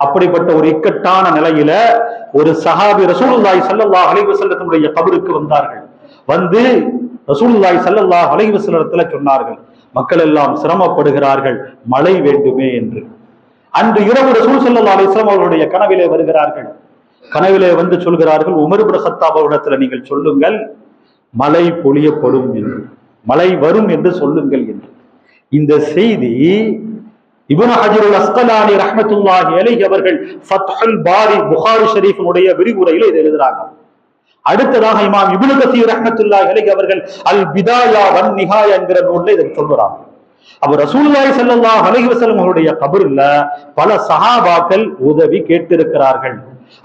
அப்படிப்பட்ட ஒரு இக்கட்டான நிலையில ஒரு சஹாபி ரசூலுல்லாஹி ஸல்லல்லாஹு அலைஹி வஸல்லமுடைய கபருக்கு வந்தார்கள். வந்து ரசூலுல்லாஹி ஸல்லல்லாஹு அலைஹி வஸல்லத்துல சொன்னார்கள், மக்கள் எல்லாம் சிரமப்படுகிறார்கள், மழை வேண்டுமே என்று. அன்று இரவு ரசூல் ஸல்லல்லாஹு அலைஹி வஸல்லம் அவர்களுடைய கனவிலே வருகிறார்கள். கனவிலே வந்து சொல்கிறார்கள், உமர் இப்னு கத்தாப் அவரிடத்துல நீங்கள் சொல்லுங்கள் மழை பொழியப்படும் என்று, மழை வரும் என்று சொல்லுங்கள் என்று. இந்த செய்தி இப்னு ஹஜ்ருல் அஸ்கலானி ரஹ்மத்துல்லாஹி அலைஹி அவர்கள் ஃபத்ஹுல் பாரி புகாரி ஷரீஃபினுடைய விரிவுரையில் இதை எழுதுறாங்க. அடுத்ததாக இமாம் இப்னு கஸீர் ரஹ்மத்துல்லாஹி அலைஹி அவர்கள் அல் பிதாயா வன் நிஹாயா என்கிற நூல்ல இதை சொல்றாங்க. அப்ப ரசூலுல்லாஹி ஸல்லல்லாஹு அலைஹி வஸல்லம் அவருடைய கபர்ல பல சஹாபாக்கள் உதவி கேட்டிருக்கிறார்கள்.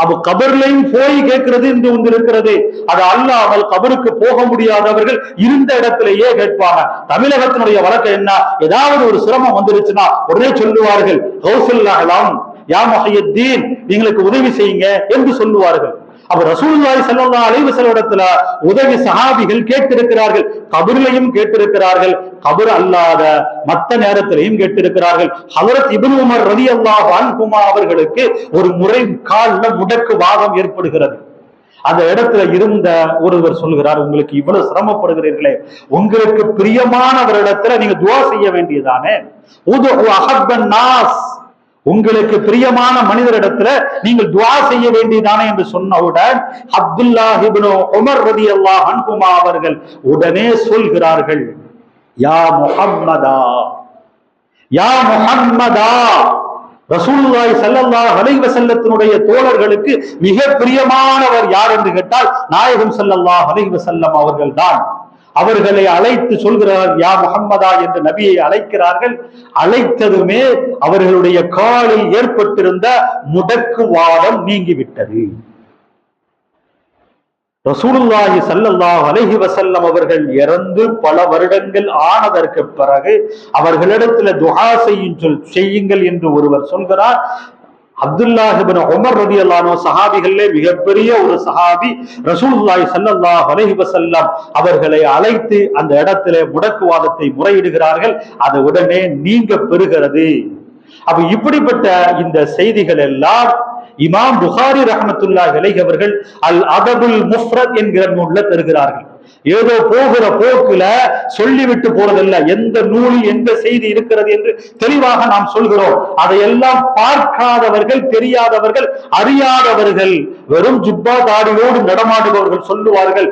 அப்ப கபர்லையும் போய் கேட்கிறது என்று ஒன்று இருக்கிறது. அது அல்லாமல் கபருக்கு போக முடியாதவர்கள் இருந்த இடத்திலேயே கேட்பாங்க. தமிழகத்தினுடைய வழக்கம் என்ன, ஏதாவது ஒரு சிரமம் வந்துருச்சுன்னா உடனே சொல்லுவார்கள், கௌசல் அஹ்லாம் யா முஹய்யித்தீன் எங்களுக்கு உதவி செய்யுங்க என்று சொல்லுவார்கள். அப்ப ரசூலுல்லாஹி ஸல்லல்லாஹு அலைஹி வஸல்லம் இடத்துல உதவி சஹாபிகள் கேட்டிருக்கிறார்கள், கபர்லையும் கேட்டிருக்கிறார்கள், கபர் அல்லாத மற்ற நேரத்திலையும் கேட்டிருக்கிறார்கள். ஹஜ்ரத் இப்னு உமர் ரலியல்லாஹு அன்ஹுமா அவர்களுக்கு ஒரு முறை கால்ல முடக்கு வாதம் ஏற்படுகிறது. அந்த இடத்துல இருந்த ஒருவர் சொல்கிறார், உங்களுக்கு இவ்வளவு சிரமப்படுகிறீர்களே, உங்களுக்கு பிரியமானவரிடத்துல நீங்க துஆ செய்ய வேண்டியதானே, உதுஉ அஹப்பன் நாஸ், உங்களுக்கு பிரியமான மனிதரிடத்துல நீங்கள் துஆ செய்ய வேண்டியதானே என்று சொன்னவுடன் அப்துல்லாஹ் இப்னு உமர் ரலியல்லாஹு அன்ஹுமா அவர்கள் உடனே சொல்கிறார்கள், யா முஹம்மதா, யா முஹம்மதா. ரசூலுல்லாஹி ஸல்லல்லாஹு அலைஹி வஸல்லத்தினுடைய தோழர்களுக்கு மிக பிரியமானவர் யார் என்று கேட்டால் நாயகம் ஸல்லல்லாஹு அலைஹி வஸல்லம் அவர்கள் தான். அவர்களை அழைத்து சொல்கிறார், யா முஹம்மதா என்று நபியை அழைக்கிறார்கள். அழைத்ததுமே அவர்களுடைய காலில் ஏற்பட்டிருந்த முடக்குவாதம் நீங்கிவிட்டது. ரசூலுல்லாஹி ஸல்லல்லாஹு அலைஹி வஸல்லம் அவர்கள் இறந்து பல வருடங்கள் ஆனதற்கு பிறகு அவர்களிடத்துல துஆ செய்யுங்கள் என்று ஒருவர் சொல்கிறார். அப்துல்லாஹ் இப்னு உமர் ரலியல்லாஹு அன்ஹு சஹாபிகளிலே மிகப்பெரிய ஒரு சஹாபி. ரசூலுல்லாஹி ஸல்லல்லாஹு அலைஹி வஸல்லம் அவர்களை அழைத்து அந்த இடத்திலே முடக்குவாதத்தை முறையிடுகிறார்கள். அது உடனே நீங்க பெறுகிறது. அப்ப இப்படிப்பட்ட இந்த செய்திகள் எல்லாம் இமாம் புகாரி ரஹ்மத்துல்லாஹி அலைஹி அவர்கள் அல் அதபுல் முஃப்ரத் என்கிற நூல்ல தருகிறார்கள். ஏதோ போகிற போக்குல சொல்லிவிட்டு போறதில்ல, எந்த நூலில் எந்த செய்தி இருக்கிறது என்று தெளிவாக நாம் சொல்கிறோம். அதையெல்லாம் பார்க்காதவர்கள், தெரியாதவர்கள், அறியாதவர்கள், வெறும் ஜுப்பா தாடியோடு நடமாடுபவர்கள் சொல்லுவார்கள்,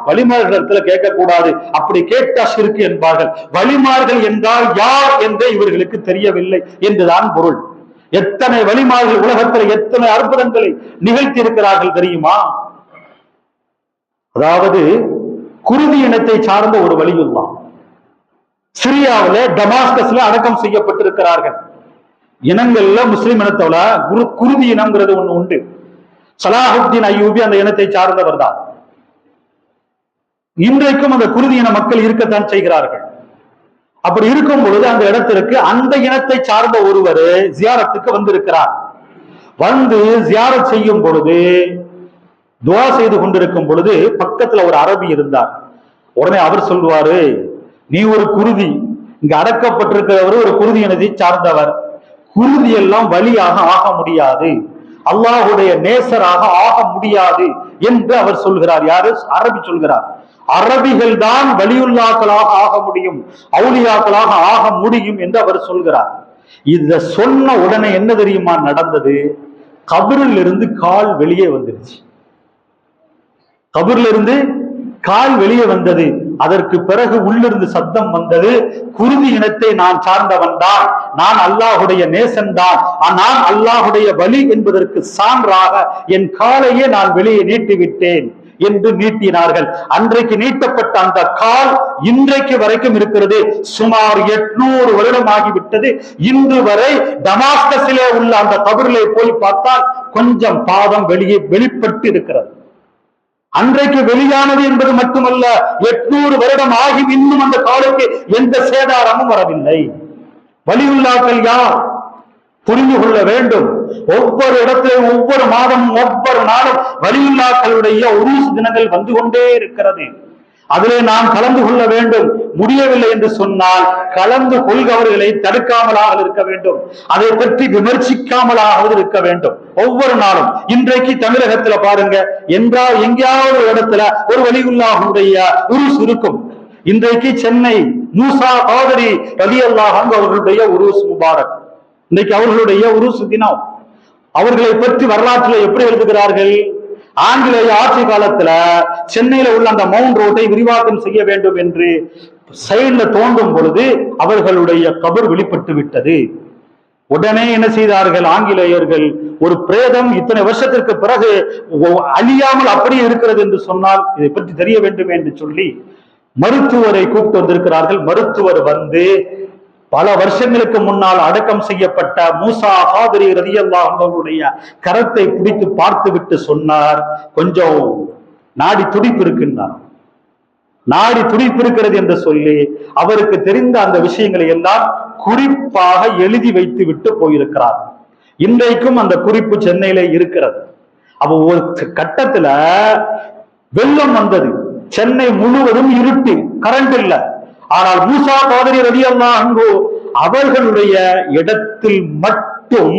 வலிமார்களிடத்துல கேட்கக்கூடாது, அப்படி கேட்டா ஷிர்க் என்பார்கள். வலிமார்கள் என்றால் யார் என்றே இவர்களுக்கு தெரியவில்லை என்றுதான் பொருள். எத்தனை வலிமார்கள் உலகத்தில் எத்தனை அற்புதங்களை நிகழ்த்தி இருக்கிறார்கள் தெரியுமா? அதாவது குருதி இனத்தை சார்ந்த ஒரு வலியுல்லாஹ் சிரியாவில டமாஸ்கஸ்ல அடக்கம் செய்யப்பட்டிருக்கிறார்கள். இனங்கள்ல முஸ்லிம் இனத்தோட குருதி இனம்ங்கிறது ஒண்ணு உண்டு. சலாஹுத்தீன் அய்யூபி அந்த இனத்தை சார்ந்தவர் தான். இன்றைக்கும் அந்த குருதி இன மக்கள் இருக்கத்தான் செய்கிறார்கள். அப்படி இருக்கும் பொழுது அந்த இடத்திற்கு அந்த இனத்தை சார்ந்த ஒருவர் ஜியாரத்துக்கு வந்திருக்கிறார். வந்து ஜியாரத் செய்யும் பொழுது, துஆ செய்து கொண்டிருக்கும் பொழுது பக்கத்துல ஒரு அரபி இருந்தார். உடனே அவர் சொல்லுவாரு, நீ ஒரு குருதி, இங்க அடக்கப்பட்டிருக்கிறவர் ஒரு குருதி இனத்தை சார்ந்தவர், குருதி எல்லாம் வலியாக ஆக முடியாது, அல்லாஹுடைய நேசராக ஆக முடியாது என்று அவர் சொல்கிறார். யாரு? அரபி சொல்கிறார். அரபிகள் தான் வலியுல்லாக்களாக ஆக முடியும், அவுலியாக்களாக ஆக முடியும் என்று அவர் சொல்கிறார். இத சொன்ன உடனே என்ன தெரியுமா நடந்தது? கபரில் இருந்து கால் வெளியே வந்துருச்சு. கபரில் இருந்து கால் வெளியே வந்தது. அதற்கு பிறகு உள்ளிருந்து சத்தம் வந்தது, குருதி இனத்தை நான் சார்ந்தவன் தான், நான் அல்லாஹுடைய நேசன் தான், நான் அல்லாஹுடைய வலி என்பதற்கு சான்றாக என் காலையே நான் வெளியே நீட்டிவிட்டேன் என்று நீட்டினார்கள். அன்றைக்கு நீட்டப்பட்ட அந்த கால் இன்றைக்கு வரைக்கும் இருக்கிறது. சுமார் 800 வருடம் ஆகிவிட்டது. இன்று வரை டமாஸ்கஸிலே உள்ள அந்த கபரிலே போய் பார்த்தால் கொஞ்சம் பாதம் வெளிப்பட்டு இருக்கிறது. அன்றைக்கு வெளியானது என்பது மட்டுமல்ல, 800 வருடம் ஆகி இன்னும் அந்த காலுக்கு எந்த சேதாரமும் வரவில்லை. வலியுல்லாக்கள் யார்? புரிந்து கொள்ள வேண்டும். ஒவ்வொரு இடத்திலும் ஒவ்வொரு மாதமும் ஒவ்வொரு நாளும் வலியுல்லாக்களுடைய உருஸ் தினங்கள் வந்து கொண்டே இருக்கிறது. அதிலே நாம் கலந்து கொள்ள வேண்டும். முடியவில்லை என்று சொன்னால் கலந்து கொள்கவர்களை தடுக்காமலாக இருக்க வேண்டும், அதை பற்றி விமர்சிக்காமலாக இருக்க வேண்டும். ஒவ்வொரு நாளும் இன்றைக்கு தமிழகத்துல பாருங்க, என்றால் எங்கேயாவது ஒரு இடத்துல ஒரு வலியுல்லாஹுடைய உருஸ் இருக்கும். இன்றைக்கு சென்னை மூசா காதரி ரலியல்லாஹு அன்ஹு அவர்களுடைய உருஸ் முபாரக், இன்னைக்கு அவர்களுடைய உருஸ் தினம். அவர்களை பற்றி வரலாற்றில் எப்படி எழுதுகிறார்கள்? ஆங்கிலேய ஆட்சி காலத்துல சென்னையில உள்ள அந்த மவுண்ட் ரோட்டை விரிவாக்கம் செய்ய வேண்டும் என்று சைடுல தோண்டும் பொழுது அவர்களுடைய கபர் வெளிப்பட்டு விட்டது. உடனே என்ன செய்தார்கள் ஆங்கிலேயர்கள்? ஒரு பிரேதம் இத்தனை வருஷத்திற்கு பிறகு அழியாமல் அப்படியே இருக்கிறது என்று சொன்னால் இதை பற்றி தெரிய வேண்டும் என்று சொல்லி மருத்துவரை கூப்பிட்டு வந்திருக்கிறார்கள். மருத்துவர் வந்து பல வருஷங்களுக்கு முன்னால் அடக்கம் செய்யப்பட்ட மூசா காதிரி ரலியல்லாஹு அன்ஹுவுடைய கரத்தை பிடித்து பார்த்து விட்டு சொன்னார், கொஞ்சம் நாடி துடிப்பு இருக்கின்றார். நாடி துடிப்பு இருக்கிறது என்று சொல்லி அவருக்கு தெரிந்த அந்த விஷயங்களை எல்லாம் குறிப்பாக எழுதி வைத்து விட்டு போயிருக்கிறார். இன்றைக்கும் அந்த குறிப்பு சென்னையில இருக்கிறது. அப்ப ஒரு கட்டத்துல வெள்ளம் வந்தது, சென்னை முழுவதும் இருட்டு, கரண்ட் இல்ல. ஆனால் மூசா காதிரி ரலியல்லாஹு அன்ஹு அவர்களுடைய இடத்தில் மட்டும்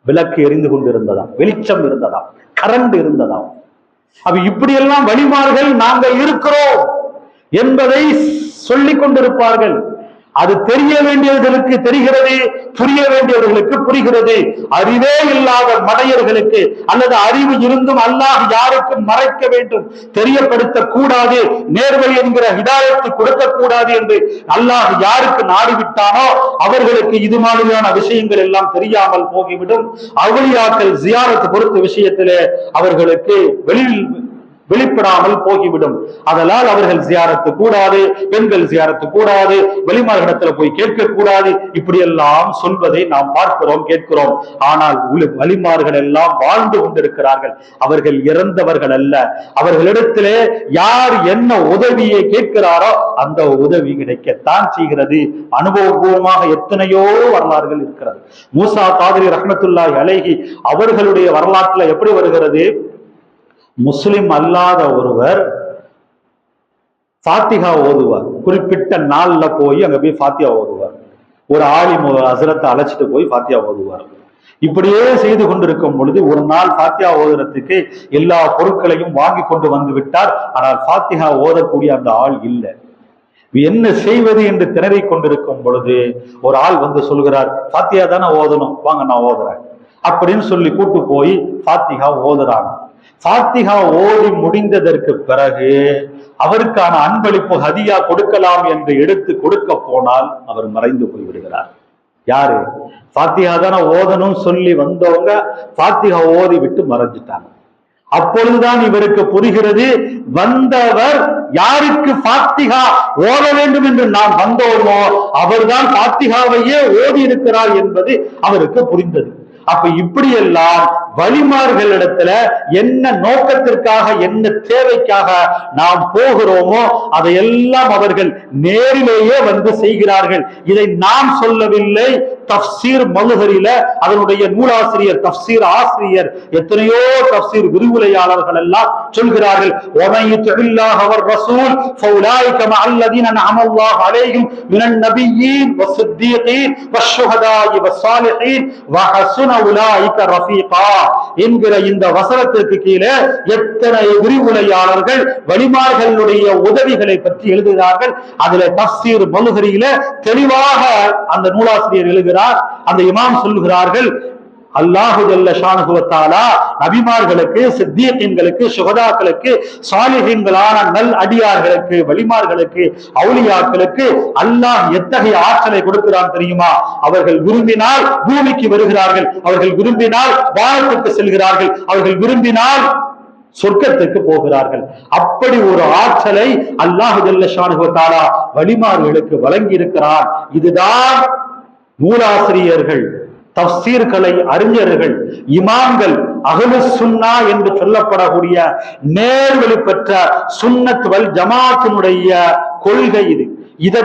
விளக்கு எரிந்து கொண்டிருந்ததாம், வெளிச்சம் இருந்ததாம், கரண்ட் இருந்ததாம். அப்ப இப்படியெல்லாம் வழிமார்கள் நாங்கள் இருக்கிறோம் என்பதை சொல்லிக் கொண்டிருப்பார்கள். அது தெரிய வேண்டியவர்களுக்கு தெரிகிறது, புரிய வேண்டியவர்களுக்கு புரிகிறது. அறிவே இல்லாத மடையர்களுக்கு அல்லது அறிவு இருந்தும் அல்லாஹ் யாருக்கும் மறைக்க வேண்டும், தெரியப்படுத்த கூடாது, நேர்வழி என்கிற ஹிதாயத்து கொடுக்க கூடாது என்று அல்லாஹ் யாருக்கு நாடிவிட்டானோ அவர்களுக்கு இது மாதிரியான விஷயங்கள் எல்லாம் தெரியாமல் போகிவிடும். அவுலியாக்கள் ஜியாரத் பொறுத்த விஷயத்திலே அவர்களுக்கு வெளிப்படாமல் போகிவிடும். அதனால் அவர்கள் ஜியாரத்து கூடாது, பெண்கள் ஜியாரத்து கூடாது, வெளிமார்களிடத்துல போய் கேட்க கூடாது, இப்படி எல்லாம் சொல்வதை நாம் பார்க்கிறோம், கேட்கிறோம். ஆனால் வலிமார்கள் எல்லாம் வாழ்ந்து கொண்டிருக்கிறார்கள். அவர்கள் இறந்தவர்கள் அல்ல. அவர்களிடத்திலே யார் என்ன உதவியை கேட்கிறாரோ அந்த உதவி கிடைக்கத்தான் செய்கிறது. அனுபவபூர்வமாக எத்தனையோ வரலாறுகள் இருக்கிறது. மூசா காதிரி ரஹ்மத்துல்லாஹி அலைஹி அவர்களுடைய வரலாற்றுல எப்படி வருகிறது? முஸ்லிம் அல்லாத ஒருவர் ஃபாத்திஹா ஓதுவார். குறிப்பிட்ட நாள்ல போய் அங்க போய் ஃபாத்திஹா ஓதுவார். ஒரு ஆலிம் ஹஸ்ரத்தை அழைச்சிட்டு போய் ஃபாத்திஹா ஓதுவார். இப்படியே செய்து கொண்டிருக்கும் பொழுது ஒரு நாள் ஃபாத்திஹா ஓதுறதுக்கு எல்லா பொருட்களையும் வாங்கி கொண்டு வந்து விட்டார். ஆனால் ஃபாத்திஹா ஓதக்கூடிய அந்த ஆள் இல்லை. என்ன செய்வது என்று திணறி கொண்டிருக்கும் பொழுது ஒரு ஆள் வந்து சொல்கிறார், ஃபாத்திஹா தானே ஓதணும், வாங்க நான் ஓதுறேன் அப்படின்னு சொல்லி கூட்டு போய் ஃபாத்திஹா ஓதுறாங்க. ஃபாத்திஹா ஓதி முடிந்ததற்கு பிறகு அவருக்கான அன்பளிப்பு ஹதியா கொடுக்கலாம் என்று எடுத்து கொடுக்க போனால் அவர் மறைந்து போய் விடுகிறார். யாரு? ஃபாத்திஹா தானே ஓதணும் சொல்லி வந்தவங்க ஃபாத்திஹா ஓதி விட்டு மறைஞ்சிட்டாங்க. அப்பொழுதுதான் இவருக்கு புரிகிறது, வந்தவர் யாருக்கு ஃபாத்திஹா ஓத வேண்டும் என்று நாம் வந்தோமோ அவர்தான் ஃபாத்திஹாவையே ஓதி இருக்கிறார் என்பது அவருக்கு புரிந்தது. அப்ப இப்படியெல்லாம் வழிமார்களிடத்துல என்ன நோக்கத்திற்காக என்ன தேவைக்காக நாம் போகிறோமோ அதையெல்லாம் அவர்கள் நேரிலேயே வந்து செய்கிறார்கள். இதை நாம் சொல்லவில்லை. தஃப்சீர் மலுஹரில அதனுடைய நூலாசிரியர் தஃப்சீர் ஆசிரியர் எத்தனையோ தஃப்சீர் விரிவுரையாளர்கள் எல்லாம் சொல்கிறார்கள், வமய்யுத்தில்லாஹ வர்ரசூல் ஃபௌலாயிக மஅல்லதீன அன்அமல்லாஹு அலைஹிம் மினன் நபிய்யீன் வஸ்ஸித்தீகீன் வஷ்ஷுஹதாஇ வஸ்ஸாலிஹீன் வஹஸுன உலாயிக ரஃபீகா என்கிற இந்த வசனத்திற்கு கீழே எத்தனை விரிவுரையாளர்கள் வலிமார்களுடைய உதவிகளை பற்றி எழுதுகிறார்கள். அதுல தஃப்சீர் மலுஹரியில தெளிவாக அந்த நூலாசிரியர் எழுதுகிறார். அந்த இமாம் சொல்லுகிறார்கள், அல்லாஹு ஜல்ல ஷானஹு வ தஆலா நபிமார்களுக்கு, சித்தீகீன்களுக்கு, சுஹதாக்களுக்கு, சாலிஹீன்களான நல் அடியார்களுக்கு, வலிமார்களுக்கு, அவுலியாக்களுக்கு அல்லாஹ் எத்தகைய ஆற்றலை கொடுக்கிறான் தெரியுமா? அவர்கள் விரும்பினால் பூமிக்கு வருகிறார்கள், அவர்கள் விரும்பினால் வானத்துக்கு செல்கிறார்கள், அவர்கள் விரும்பினால் சொர்க்கத்துக்கு போகிறார்கள். அப்படி ஒரு ஆற்றலை அல்லாஹு ஜல்ல ஷானஹு வ தஆலா வலிமார்களுக்கு வழங்கி இருக்கிறான். இதுதான் நூலாசிரியர்கள், தஃப்சீர்களை அறிஞர்கள், இமாம்கள், அஹ்லு சுன்னா என்று சொல்லப்படக்கூடிய நேர்வழி பெற்ற சுன்னத் வல் ஜமாத்தினுடைய கொள்கை இது.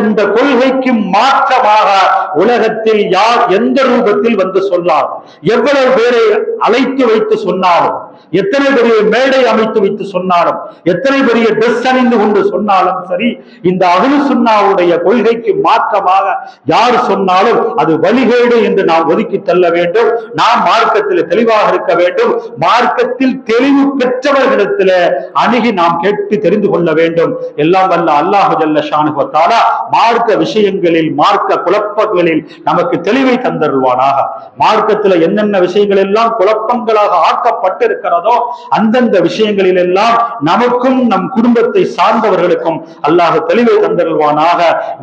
இந்த கொள்கைக்கு மாற்றமாக உலகத்தில் யார் எந்த ரூபத்தில் வந்து சொன்னார், எவ்வளவு பேரை அழைத்து வைத்து சொன்னாலும் எத்தனை பெரிய மேடை அமைத்து வைத்து சொன்னாலும், எத்தனை பெரிய ட்ரெஸ் அணிந்து கொண்டு சொன்னாலும் சரி, இந்த அஹ்லு சுன்னாவுடைய கொள்கைக்கு மாற்றமாக யார் சொன்னாலும் அது வழிகேடு என்று நாம் ஒதுக்கி தள்ள வேண்டும். நாம் மார்க்கத்தில் தெளிவாக இருக்க வேண்டும். மார்க்கத்தில் தெளிவு பெற்றவர்களிடத்தில் அணுகி நாம் கேட்டு தெரிந்து கொள்ள வேண்டும். எல்லாம் வல்ல அல்லாஹ் ஜல்ல ஷானுஹு வ தஆலா மார்க்க விஷயங்களில், மார்க்க குழப்பங்களில் நமக்கு தெளிவை தந்தருள்வானாக. மார்க்கத்தில் என்னென்ன விஷயங்கள் எல்லாம் குழப்பங்களாக ஆக்கப்பட்டிருக்கிறதோ அந்தந்த விஷயங்களில் எல்லாம் நமக்கும் நம் குடும்பத்தை சார்ந்தவர்களுக்கும் அல்லாஹ் தெளிவை தந்தருள்வானாக.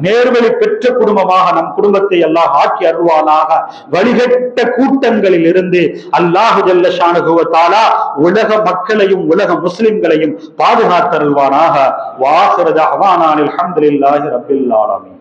நேர்வழி பெற்ற குடும்பமாக நம் குடும்பத்தை அல்லாஹ் ஆக்கி அருள்வானாக. வழிகட்ட கூட்டங்களில் இருந்து அல்லாஹ் ஜல்ல ஷானுஹு வ தஆலா உலக மக்களையும் உலக முஸ்லிம்களையும் பாதுகாத்தருள்வானாக. வாஹிரு தஅவானா அல்ஹம்துலில்லாஹி ரப்பில் ஆலமீன்.